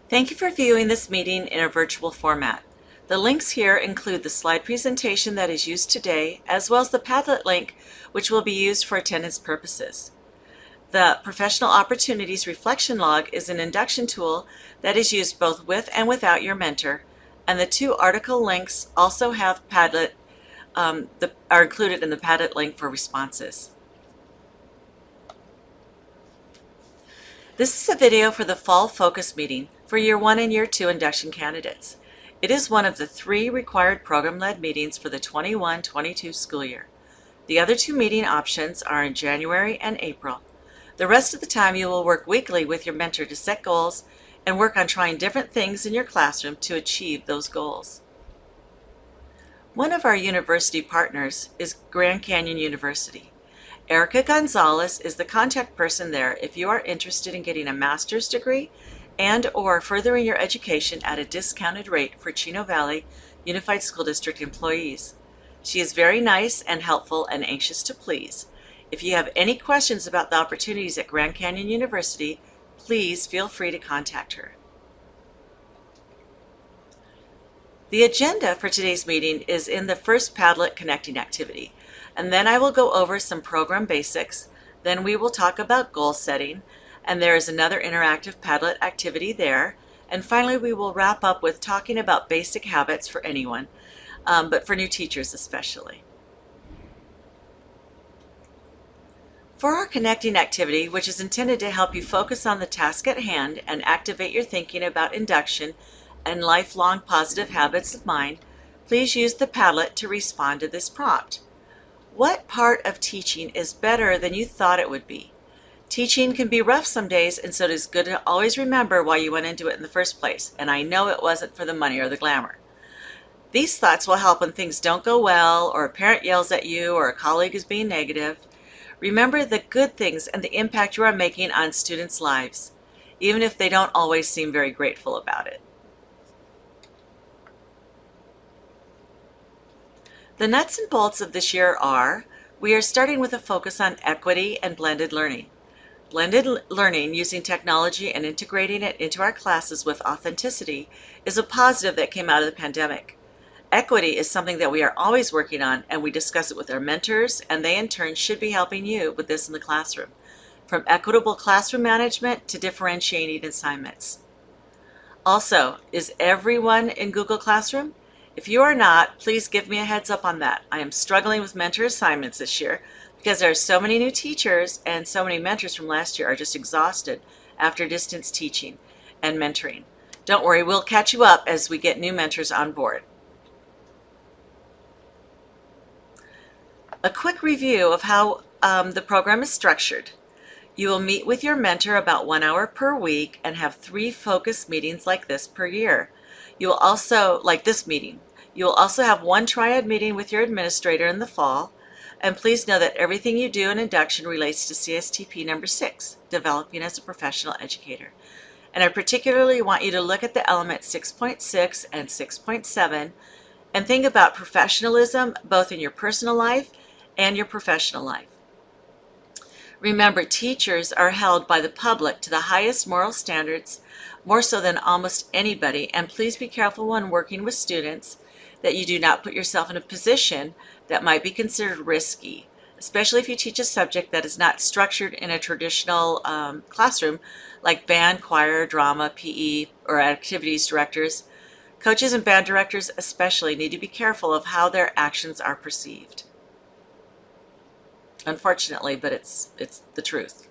Thank you for viewing this meeting in a virtual format. The links here include the slide presentation that is used today, as well as the Padlet link, which will be used for attendance purposes. The Professional Opportunities Reflection Log is an induction tool that is used both with and without your mentor, and the two article links also have Padlet, are included in the Padlet link for responses. This is a video for the Fall Focus Meeting for Year 1 and Year 2 induction candidates. It is one of the 3 required program-led meetings for the 21-22 school year. The other 2 meeting options are in January and April. The rest of the time you will work weekly with your mentor to set goals and work on trying different things in your classroom to achieve those goals. One of our university partners is Grand Canyon University. Erica Gonzalez is the contact person there if you are interested in getting a master's degree and/or furthering your education at a discounted rate for Chino Valley Unified School District employees. She is very nice and helpful and anxious to please. If you have any questions about the opportunities at Grand Canyon University, please feel free to contact her. The agenda for today's meeting is in the first Padlet connecting activity, and then I will go over some program basics. Then we will talk about goal setting, and there is another interactive Padlet activity there. And finally, we will wrap up with talking about basic habits for anyone, but for new teachers especially. For our connecting activity, which is intended to help you focus on the task at hand and activate your thinking about induction and lifelong positive habits of mind, please use the Padlet to respond to this prompt. What part of teaching is better than you thought it would be? Teaching can be rough some days, and so it is good to always remember why you went into it in the first place, and I know it wasn't for the money or the glamour. These thoughts will help when things don't go well, or a parent yells at you, or a colleague is being negative. Remember the good things and the impact you are making on students' lives, even if they don't always seem very grateful about it. The nuts and bolts of this year are, we are starting with a focus on equity and blended learning. Blended learning using technology and integrating it into our classes with authenticity is a positive that came out of the pandemic. Equity is something that we are always working on, and we discuss it with our mentors, and they in turn should be helping you with this in the classroom, from equitable classroom management to differentiating assignments. Also, is everyone in Google Classroom? If you are not, please give me a heads up on that. I am struggling with mentor assignments this year because there are so many new teachers, and so many mentors from last year are just exhausted after distance teaching and mentoring. Don't worry, we'll catch you up as we get new mentors on board. A quick review of how the program is structured. You will meet with your mentor about 1 hour per week and have 3 focus meetings like this per year. You will also, like this meeting, you will also have 1 triad meeting with your administrator in the fall. And please know that everything you do in induction relates to CSTP number 6, Developing as a Professional Educator. And I particularly want you to look at the elements 6.6 and 6.7 and think about professionalism both in your personal life and your professional life. Remember, teachers are held by the public to the highest moral standards, more so than almost anybody, and please be careful when working with students that you do not put yourself in a position that might be considered risky, especially if you teach a subject that is not structured in a traditional classroom like band, choir, drama, PE, or activities directors. Coaches and band directors especially need to be careful of how their actions are perceived. Unfortunately, but it's the truth.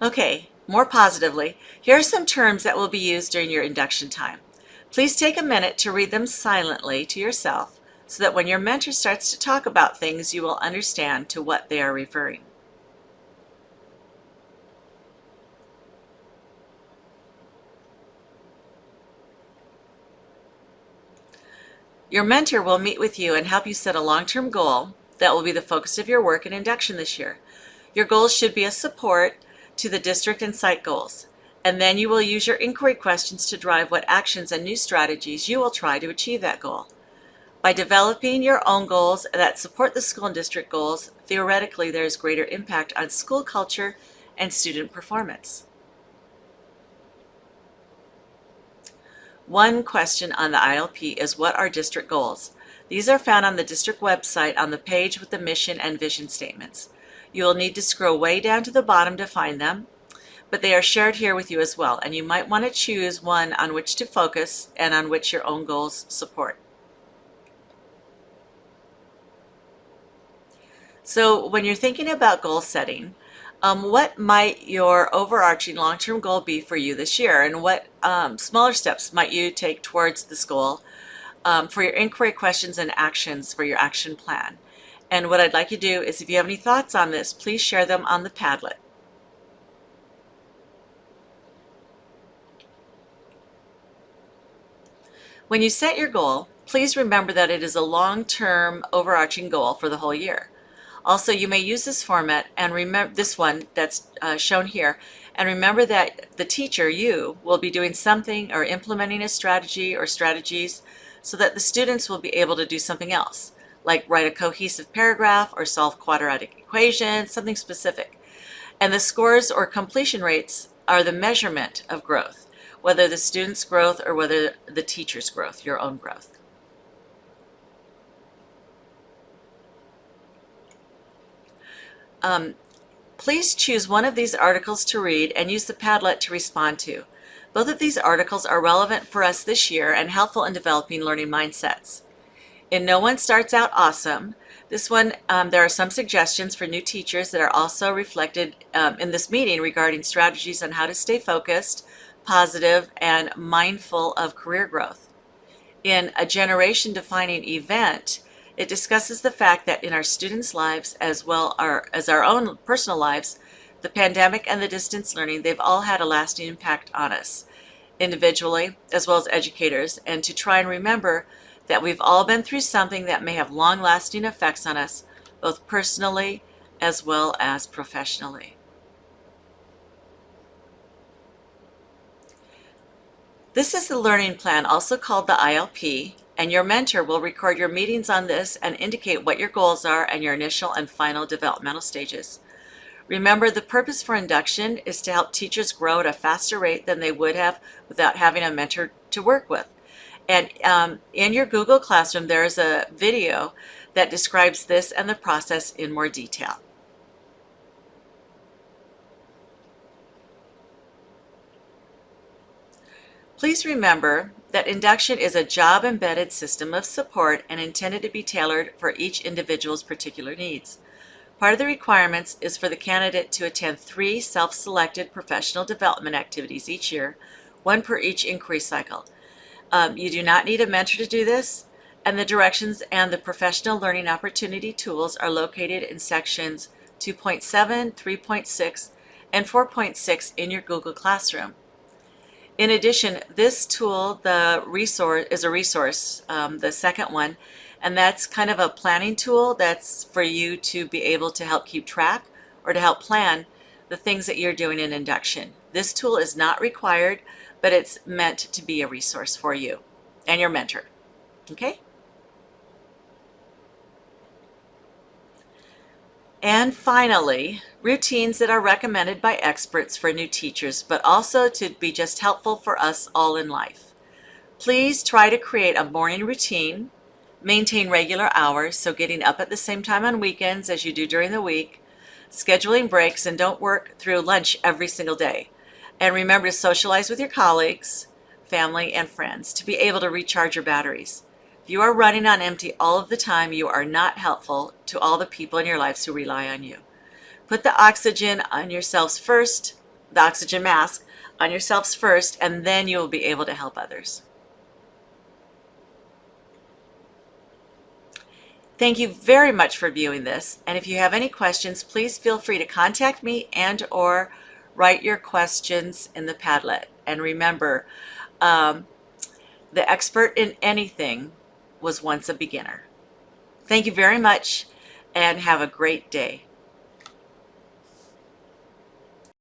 Okay, more positively, here are some terms that will be used during your induction time. Please take a minute to read them silently to yourself so that when your mentor starts to talk about things, you will understand to what they are referring. Your mentor will meet with you and help you set a long-term goal that will be the focus of your work and induction this year. Your goals should be a support to the district and site goals, and then you will use your inquiry questions to drive what actions and new strategies you will try to achieve that goal. By developing your own goals that support the school and district goals, theoretically there is greater impact on school culture and student performance. One question on the ILP is, what are district goals? These are found on the district website on the page with the mission and vision statements. You will need to scroll way down to the bottom to find them, but they are shared here with you as well, and you might want to choose one on which to focus and on which your own goals support. So when you're thinking about goal setting, what might your overarching long-term goal be for you this year, and what smaller steps might you take towards this goal for your inquiry questions and actions for your action plan? And what I'd like you to do is, if you have any thoughts on this, please share them on the Padlet. When you set your goal, please remember that it is a long-term overarching goal for the whole year. Also, you may use this format and remember this one that's shown here, and remember that the teacher, you, will be doing something or implementing a strategy or strategies so that the students will be able to do something else, like write a cohesive paragraph or solve quadratic equations, something specific. And the scores or completion rates are the measurement of growth, whether the student's growth or whether the teacher's growth, your own growth. Please choose one of these articles to read and use the Padlet to respond to. Both of these articles are relevant for us this year and helpful in developing learning mindsets. In No One Starts Out Awesome, this one, there are some suggestions for new teachers that are also reflected in this meeting regarding strategies on how to stay focused, positive, and mindful of career growth. In A Generation-Defining Event, it discusses the fact that in our students' lives, as well as our own personal lives, the pandemic and the distance learning, they've all had a lasting impact on us, individually as well as educators, and to try and remember that we've all been through something that may have long-lasting effects on us, both personally as well as professionally. This is the learning plan, also called the ILP, and your mentor will record your meetings on this and indicate what your goals are and your initial and final developmental stages. Remember, the purpose for induction is to help teachers grow at a faster rate than they would have without having a mentor to work with. And in your Google Classroom, there is a video that describes this and the process in more detail. Please remember that induction is a job-embedded system of support and intended to be tailored for each individual's particular needs. Part of the requirements is for the candidate to attend 3 self-selected professional development activities each year, 1 per each inquiry cycle. You do not need a mentor to do this, and the directions and the professional learning opportunity tools are located in sections 2.7, 3.6, and 4.6 in your Google Classroom. In addition, this tool, the second one, and that's kind of a planning tool that's for you to be able to help keep track or to help plan the things that you're doing in induction. This tool is not required, but it's meant to be a resource for you and your mentor. Okay? And finally, routines that are recommended by experts for new teachers, but also to be just helpful for us all in life. Please try to create a morning routine, maintain regular hours, so getting up at the same time on weekends as you do during the week, scheduling breaks, and don't work through lunch every single day. And remember to socialize with your colleagues, family, and friends to be able to recharge your batteries. If you are running on empty all of the time, you are not helpful to all the people in your lives who rely on you. Put the oxygen on yourselves first, the oxygen mask on yourselves first, and then you will be able to help others. Thank you very much for viewing this, and if you have any questions, please feel free to contact me and/or write your questions in the Padlet. And remember, the expert in anything was once a beginner. Thank you very much, and have a great day.